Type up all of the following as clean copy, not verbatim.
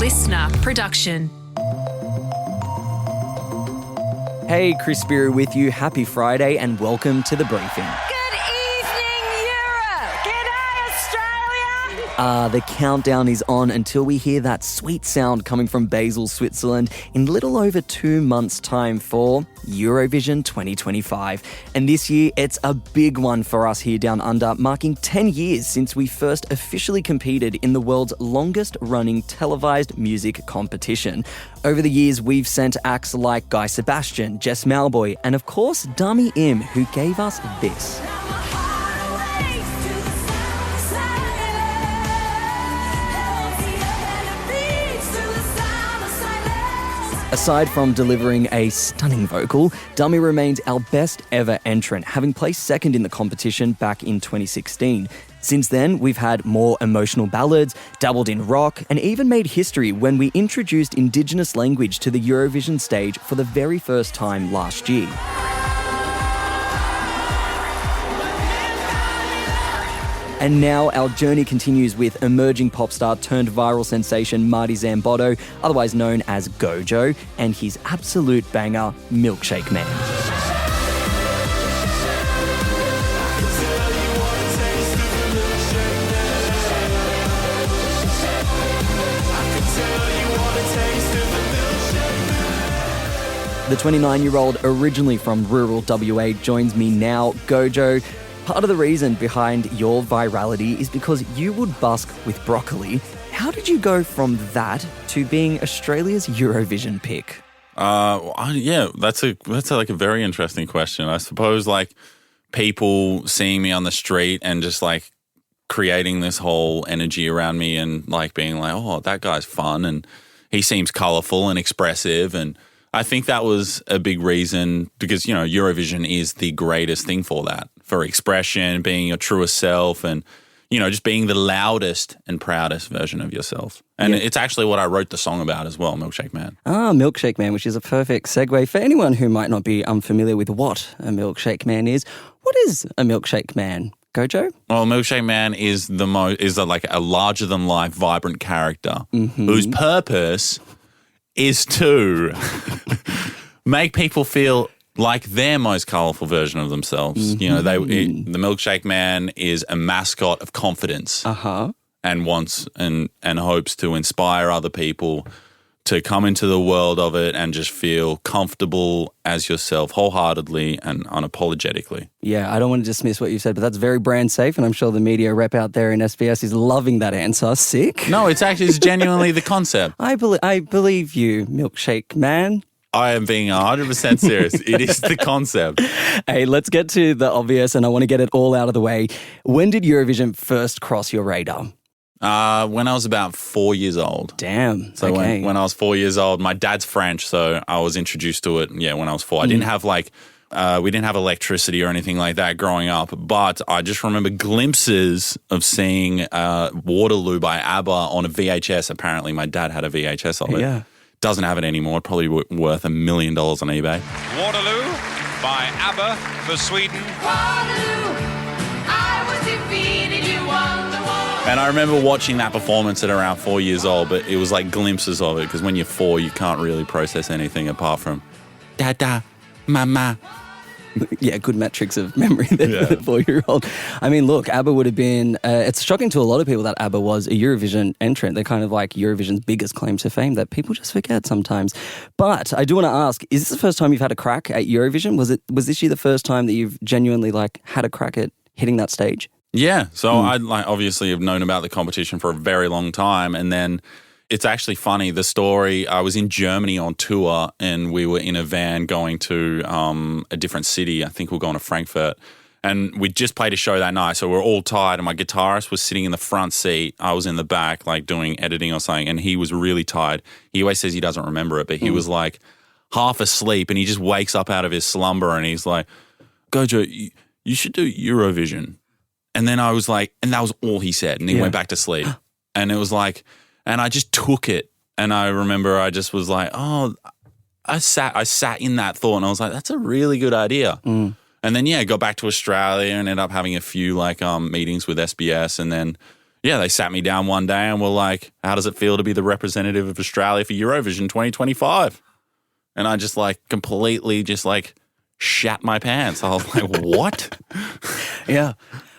listener production. Hey, Chris Spear with you. Happy Friday and welcome to The Briefing. Good evening, Europe! G'day, Australia! The countdown is on until we hear that sweet sound coming from Basel, Switzerland in little over 2 months' time for Eurovision 2025. And this year, it's a big one for us here down under, marking 10 years since we first officially competed in the world's longest-running televised music competition. Over the years, we've sent acts like Guy Sebastian, Jess Malboy, and of course, Dami Im, who gave us this. Aside from delivering a stunning vocal, Dami remains our best ever entrant, having placed second in the competition back in 2016. Since then, we've had more emotional ballads, dabbled in rock, and even made history when we introduced Indigenous language to the Eurovision stage for the very first time last year. And now our journey continues with emerging pop star turned viral sensation Marty Zambotto, otherwise known as Gojo, and his absolute banger, Milkshake Man. The 29-year-old, originally from rural WA, joins me now. Gojo, part of the reason behind your virality is because you would busk with broccoli. How did you go from that to being Australia's Eurovision pick? That's a very interesting question. I suppose like people seeing me on the street and just like creating this whole energy around me and like being like, oh, that guy's fun and he seems colourful and expressive, and I think that was a big reason because, you know, Eurovision is the greatest thing for that, for expression, being your truest self and, you know, just being the loudest and proudest version of yourself. And It's actually what I wrote the song about as well, Milkshake Man. Milkshake Man, which is a perfect segue for anyone who might not be unfamiliar with what a Milkshake Man is. What is a Milkshake Man? Gojo? Well, Milkshake Man is like a larger than life, vibrant character whose purpose is to make people feel like their most colourful version of themselves. You know, the Milkshake Man is a mascot of confidence and wants and hopes to inspire other people to come into the world of it and just feel comfortable as yourself wholeheartedly and unapologetically. Yeah, I don't want to dismiss what you said, but that's very brand safe, and I'm sure the media rep out there in SBS is loving that answer. Sick. No, it's genuinely the concept. I believe you, Milkshake Man. I am being 100% serious. It is the concept. Hey, let's get to the obvious, and I want to get it all out of the way. When did Eurovision first cross your radar? When I was about 4 years old. Damn. So okay. when I was 4 years old, my dad's French, so I was introduced to it, when I was 4. I didn't have we didn't have electricity or anything like that growing up, but I just remember glimpses of seeing Waterloo by ABBA on a VHS. Apparently my dad had a VHS of it. Yeah. Doesn't have it anymore. Probably worth $1 million on eBay. Waterloo by ABBA for Sweden. Waterloo, I was defeated, you won the war. And I remember watching that performance at around 4 years old, but it was like glimpses of it because when you're 4, you can't really process anything apart from Dada, Mama. Yeah, good metrics of memory there for the 4-year-old. I mean, look, ABBA would have been, it's shocking to a lot of people that ABBA was a Eurovision entrant. They're kind of like Eurovision's biggest claim to fame that people just forget sometimes. But I do want to ask, is this the first time you've had a crack at Eurovision? Was this year the first time that you've genuinely had a crack at hitting that stage? Yeah, so I obviously have known about the competition for a very long time, and then it's actually funny, the story, I was in Germany on tour and we were in a van going to a different city. I think we were going to Frankfurt, and we just played a show that night, so we were all tired, and my guitarist was sitting in the front seat. I was in the back like doing editing or something, and he was really tired. He always says he doesn't remember it, but he was like half asleep, and he just wakes up out of his slumber and he's like, Gojo, you should do Eurovision. And then I was like, and that was all he said. And he went back to sleep. And it was like, and I just took it. And I remember I just was like, oh, I sat in that thought and I was like, that's a really good idea. And then, got back to Australia and ended up having a few meetings with SBS. And then, yeah, they sat me down one day and were like, how does it feel to be the representative of Australia for Eurovision 2025? And I just like completely just like shat my pants. I was like, what? Yeah.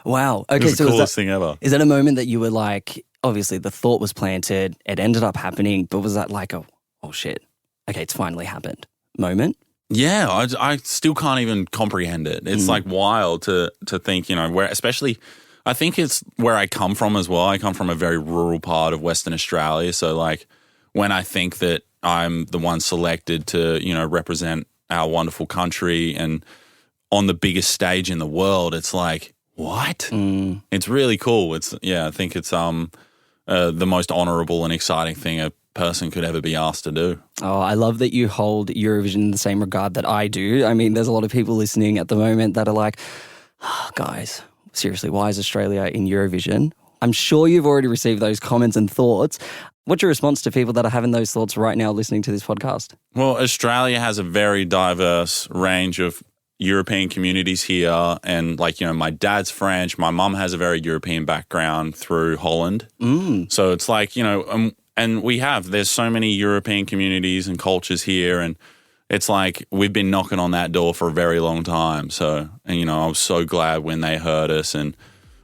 Wow. Okay, It was so the coolest thing ever. is that a moment that you were like, obviously the thought was planted, it ended up happening, but was that like oh shit, okay, it's finally happened moment? Yeah, I still can't even comprehend it. It's like wild to think, you know, where especially I think it's where I come from as well. I come from a very rural part of Western Australia. So like when I think that I'm the one selected to, you know, represent our wonderful country and on the biggest stage in the world, it's like, what? It's really cool. I think it's the most honorable and exciting thing a person could ever be asked to do. Oh, I love that you hold Eurovision in the same regard that I do. I mean, there's a lot of people listening at the moment that are like, guys, seriously, why is Australia in Eurovision? I'm sure you've already received those comments and thoughts. What's your response to people that are having those thoughts right now listening to this podcast? Well, Australia has a very diverse range of European communities here. And like, you know, my dad's French. My mum has a very European background through Holland. So it's like, you know, and there's so many European communities and cultures here. And it's like we've been knocking on that door for a very long time. So, and you know, I was so glad when they heard us and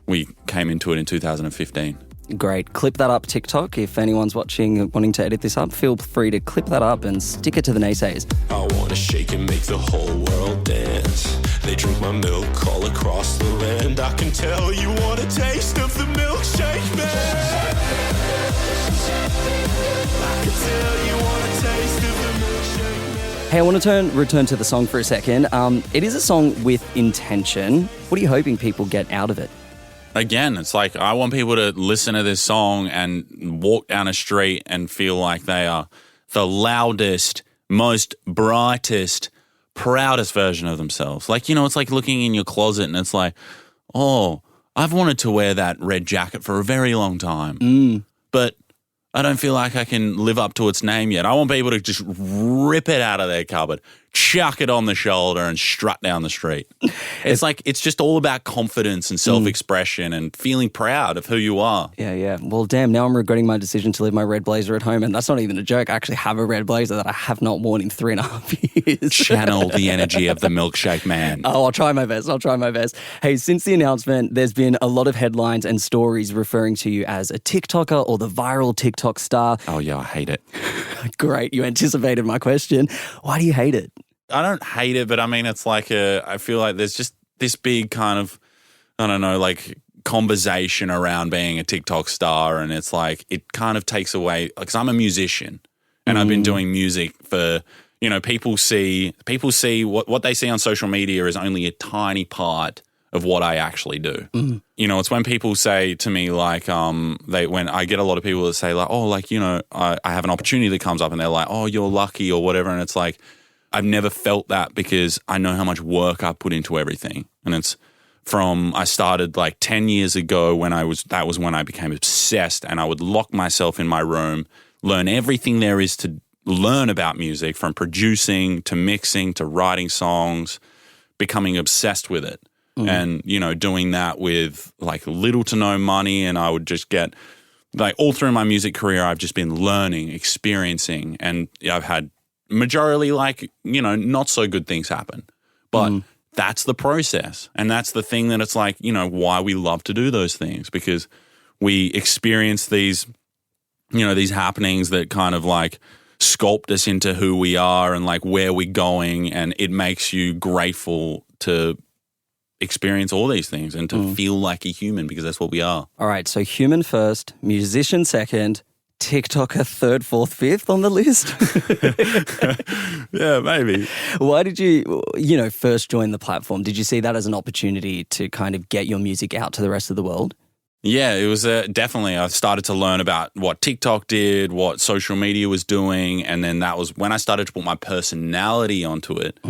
we came into it in 2015. Great. Clip that up, TikTok. If anyone's watching wanting to edit this up, feel free to clip that up and stick it to the naysayers. I wanna shake and make the whole world dance. They drink my milk all across the land. I can tell you want a taste of the Milkshake Man. I can tell you want a taste of the Milkshake Man. Hey, I want to return to the song for a second. It is a song with intention. What are you hoping people get out of it? Again, it's like I want people to listen to this song and walk down a street and feel like they are the loudest, most brightest, proudest version of themselves. Like, you know, it's like looking in your closet and it's like, oh, I've wanted to wear that red jacket for a very long time. But I don't feel like I can live up to its name yet. I want people to just rip it out of their cupboard, chuck it on the shoulder and strut down the street. It's like, it's just all about confidence and self-expression and feeling proud of who you are. Yeah. Well, damn, now I'm regretting my decision to leave my red blazer at home. And that's not even a joke. I actually have a red blazer that I have not worn in 3.5 years. Channel the energy of the Milkshake Man. Oh, I'll try my best. Hey, since the announcement, there's been a lot of headlines and stories referring to you as a TikToker or the viral TikTok star. Oh, yeah, I hate it. Great. You anticipated my question. Why do you hate it? I don't hate it, but I mean, it's like I feel like there's just this big kind of, I don't know, like conversation around being a TikTok star. And it's like, it kind of takes away, because I'm a musician and I've been doing music for, you know, people see what they see on social media is only a tiny part of what I actually do. You know, it's when people say to me like, when I get a lot of people that say like, oh, like, you know, I have an opportunity that comes up and they're like, oh, you're lucky or whatever. And it's like, I've never felt that because I know how much work I put into everything. And it's I started like 10 years ago that was when I became obsessed and I would lock myself in my room, learn everything there is to learn about music, from producing to mixing to writing songs, becoming obsessed with it. And, you know, doing that with like little to no money. And I would just get like all through my music career, I've just been learning, experiencing, and I've had majority like, you know, not so good things happen. But that's the process. And that's the thing that it's like, you know, why we love to do those things, because we experience these, you know, these happenings that kind of like sculpt us into who we are and like where we're going. And it makes you grateful to experience all these things and to feel like a human, because that's what we are. All right, so human first, musician second, TikToker third, fourth, fifth on the list. Yeah, maybe. Why did you first join the platform? Did you see that as an opportunity to kind of get your music out to the rest of the world? Yeah, it was definitely. I started to learn about what TikTok did, what social media was doing, and then that was when I started to put my personality onto it.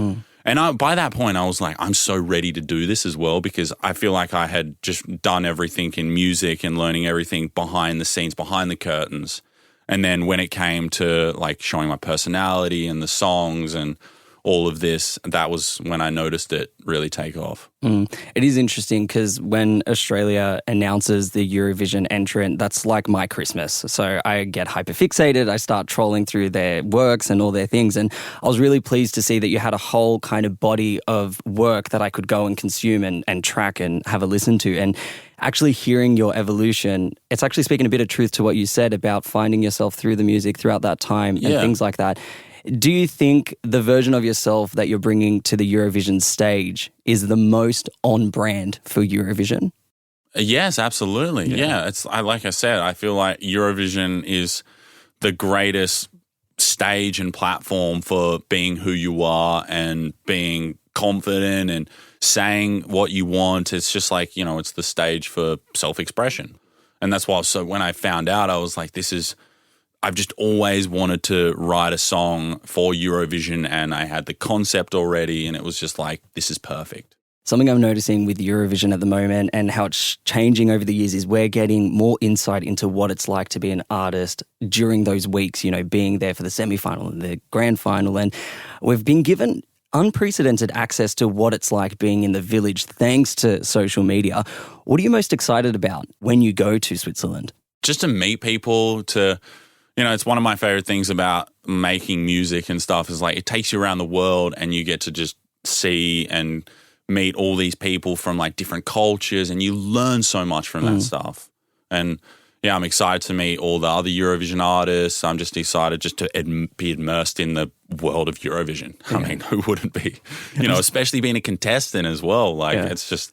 And by that point, I was like, I'm so ready to do this as well, because I feel like I had just done everything in music and learning everything behind the scenes, behind the curtains. And then when it came to like showing my personality and the songs and all of this, that was when I noticed it really take off. It is interesting because when Australia announces the Eurovision entrant, that's like my Christmas. So I get hyperfixated. I start trolling through their works and all their things. And I was really pleased to see that you had a whole kind of body of work that I could go and consume and track and have a listen to. And actually hearing your evolution, it's actually speaking a bit of truth to what you said about finding yourself through the music throughout that time and things like that. Do you think the version of yourself that you're bringing to the Eurovision stage is the most on brand for Eurovision? Yes, absolutely. Yeah, it's like I said, I feel like Eurovision is the greatest stage and platform for being who you are and being confident and saying what you want. It's just like, it's the stage for self-expression. And that's why, so when I found out, I was like, I've just always wanted to write a song for Eurovision, and I had the concept already, and it was just like, this is perfect. Something I'm noticing with Eurovision at the moment and how it's changing over the years is we're getting more insight into what it's like to be an artist during those weeks, being there for the semi-final and the grand final. And we've been given unprecedented access to what it's like being in the village thanks to social media. What are you most excited about when you go to Switzerland? Just to meet people, it's one of my favorite things about making music and stuff is like it takes you around the world and you get to just see and meet all these people from like different cultures, and you learn so much from that stuff. And yeah, I'm excited to meet all the other Eurovision artists. I'm just excited just to be immersed in the world of Eurovision. I mean, who wouldn't be? Especially being a contestant as well. Like it's just,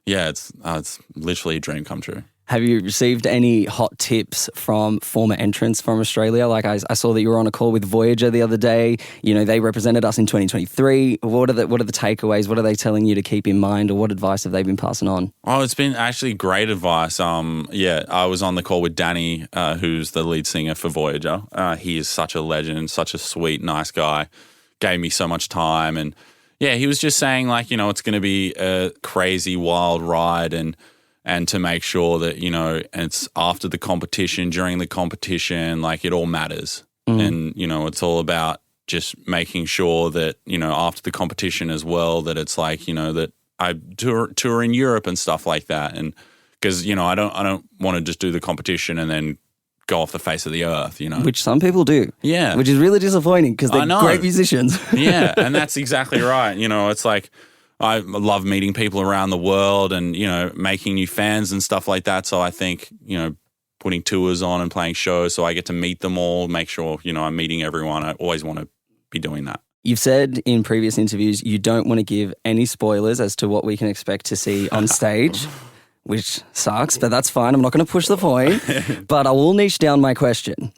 it's literally a dream come true. Have you received any hot tips from former entrants from Australia? Like I saw that you were on a call with Voyager the other day. They represented us in 2023. What are the takeaways? What are they telling you to keep in mind, or what advice have they been passing on? Oh, it's been actually great advice. I was on the call with Danny, who's the lead singer for Voyager. He is such a legend, such a sweet, nice guy. Gave me so much time, and he was just saying like, it's going to be a crazy, wild ride, and to make sure that, it's after the competition, during the competition, like it all matters. And, it's all about just making sure that, after the competition as well, that it's like, that I tour in Europe and stuff like that. And because, I don't want to just do the competition and then go off the face of the earth, Which some people do. Yeah. Which is really disappointing because they're great musicians. Yeah, and that's exactly right. It's like, I love meeting people around the world and, making new fans and stuff like that. So I think, putting tours on and playing shows so I get to meet them all, make sure, I'm meeting everyone. I always want to be doing that. You've said in previous interviews you don't want to give any spoilers as to what we can expect to see on stage, which sucks, but that's fine. I'm not going to push the point, but I will niche down my question.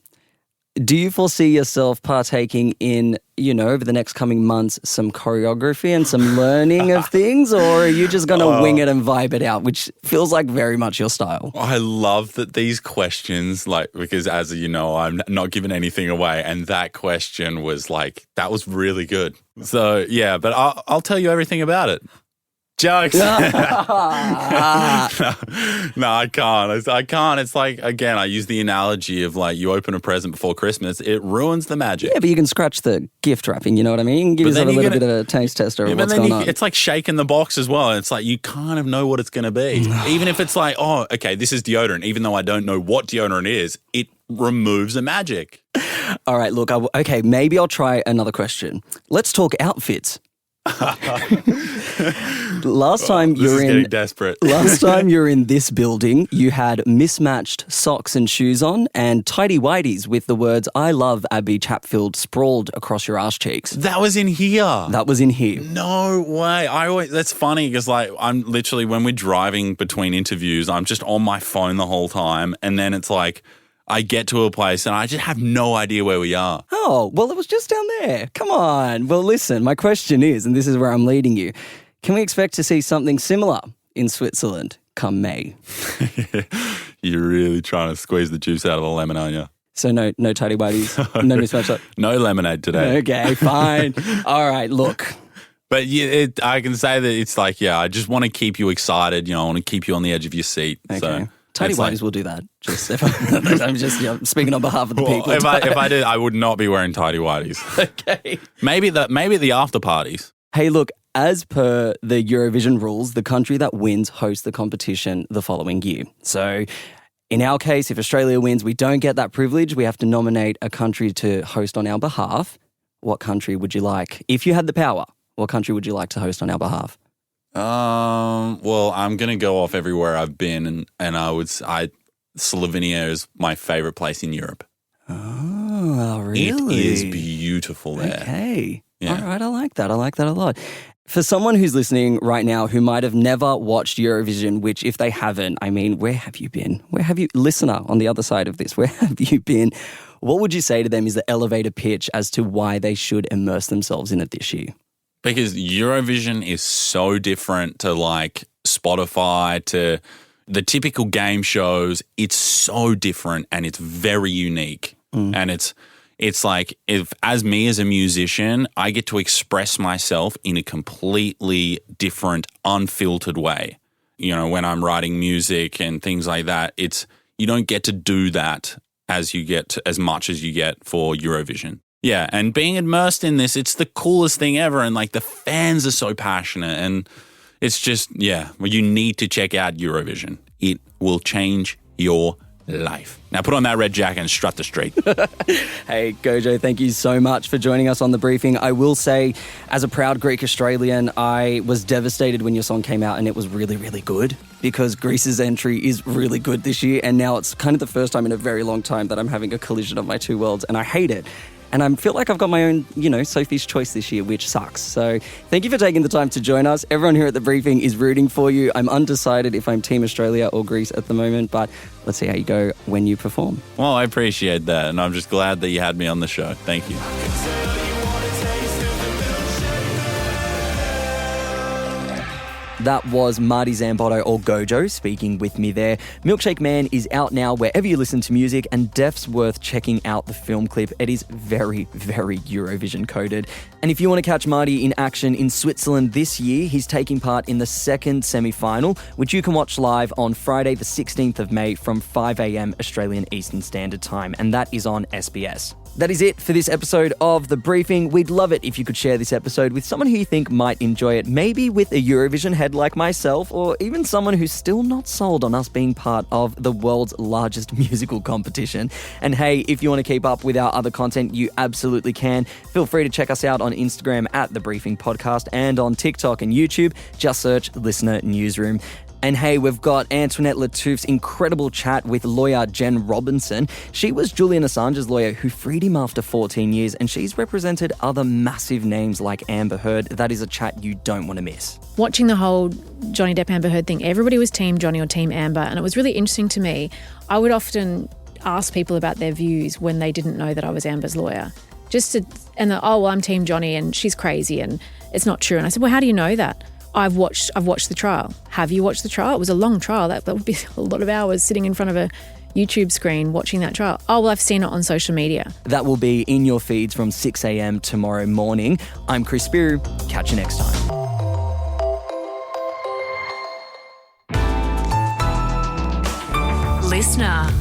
Do you foresee yourself partaking in, over the next coming months, some choreography and some learning of things, or are you just going to wing it and vibe it out, which feels like very much your style? I love that these questions, because as you know, I'm not giving anything away, and that question was that was really good. So yeah, but I'll tell you everything about it. Jokes. No, I can't. I can't. It's like, again, I use the analogy of you open a present before Christmas, it ruins the magic. Yeah, but you can scratch the gift wrapping, you know what I mean? Give yourself a little bit of a taste tester of what's going on. It's like shaking the box as well. It's like you kind of know what it's going to be. Even if it's like, oh, okay, this is deodorant. Even though I don't know what deodorant is, it removes the magic. All right, look, okay, maybe I'll try another question. Let's talk outfits. Last time you were in this building, you had mismatched socks and shoes on and tidy whities with the words "I love Abby Chatfield" sprawled across your arse cheeks. That was in here. That was in here. No way. That's funny because I'm literally, when we're driving between interviews, I'm just on my phone the whole time, and then it's like I get to a place and I just have no idea where we are. Oh, well, it was just down there. Come on. Well, listen, my question is, and this is where I'm leading you, can we expect to see something similar in Switzerland come May? You're really trying to squeeze the juice out of the lemon, aren't you? So no tidy whities, no mismatched socks? No lemonade today. Okay, fine. All right, look. But yeah, I can say that it's I just want to keep you excited. I want to keep you on the edge of your seat. Okay. So Tidy It's like- whities will do that. Just if I'm just speaking on behalf of the Well, people. if I did, I would not be wearing tidy whities. Okay. Maybe the after parties. Hey, look, as per the Eurovision rules, the country that wins hosts the competition the following year. So in our case, if Australia wins, we don't get that privilege. We have to nominate a country to host on our behalf. What country would you like? If you had the power, what country would you like to host on our behalf? Well, I'm gonna go off everywhere I've been, and Slovenia is my favorite place in Europe. Oh, really? It is beautiful there. Okay. Yeah. All right, I like that. I like that a lot. For someone who's listening right now who might have never watched Eurovision, which if they haven't, I mean, where have you been? Listener on the other side of this, where have you been? What would you say to them is the elevator pitch as to why they should immerse themselves in it this year? Because Eurovision is so different to like Spotify, to the typical game shows. It's so different and it's very unique. And it's like, if as me as a musician, I get to express myself in a completely different, unfiltered way. You know, when I'm writing music and things like that, you don't get to do that as much as you get for Eurovision. Yeah, and being immersed in this, it's the coolest thing ever. And like the fans are so passionate, and it's just, you need to check out Eurovision. It will change your life. Now put on that red jacket and strut the street. Hey, Gojo, thank you so much for joining us on The Briefing. I will say, as a proud Greek Australian, I was devastated when your song came out and it was really, really good, because Greece's entry is really good this year, and now it's kind of the first time in a very long time that I'm having a collision of my two worlds, and I hate it. And I feel like I've got my own, Sophie's Choice this year, which sucks. So thank you for taking the time to join us. Everyone here at The Briefing is rooting for you. I'm undecided if I'm Team Australia or Greece at the moment, but let's see how you go when you perform. Well, I appreciate that, and I'm just glad that you had me on the show. Thank you. That was Marty Zambotto, or Gojo, speaking with me there. Milkshake Man is out now wherever you listen to music, and def's worth checking out the film clip. It is very, very Eurovision coded. And if you want to catch Marty in action in Switzerland this year, he's taking part in the second semi-final, which you can watch live on Friday the 16th of May from 5 a.m. Australian Eastern Standard Time, and that is on SBS. That is it for this episode of The Briefing. We'd love it if you could share this episode with someone who you think might enjoy it, maybe with a Eurovision head like myself, or even someone who's still not sold on us being part of the world's largest musical competition. And hey, if you want to keep up with our other content, you absolutely can. Feel free to check us out on Instagram at The Briefing Podcast, and on TikTok and YouTube. Just search Listener Newsroom. And hey, we've got Antoinette Latouf's incredible chat with lawyer Jen Robinson. She was Julian Assange's lawyer who freed him after 14 years, and she's represented other massive names like Amber Heard. That is a chat you don't want to miss. Watching the whole Johnny Depp Amber Heard thing, everybody was Team Johnny or Team Amber, and it was really interesting to me. I would often ask people about their views when they didn't know that I was Amber's lawyer. I'm Team Johnny and she's crazy and it's not true. And I said, well, how do you know that? I've watched the trial. Have you watched the trial? It was a long trial. That would be a lot of hours sitting in front of a YouTube screen watching that trial. Oh, well, I've seen it on social media. That will be in your feeds from 6 a.m. tomorrow morning. I'm Chris Spiru. Catch you next time. Listener.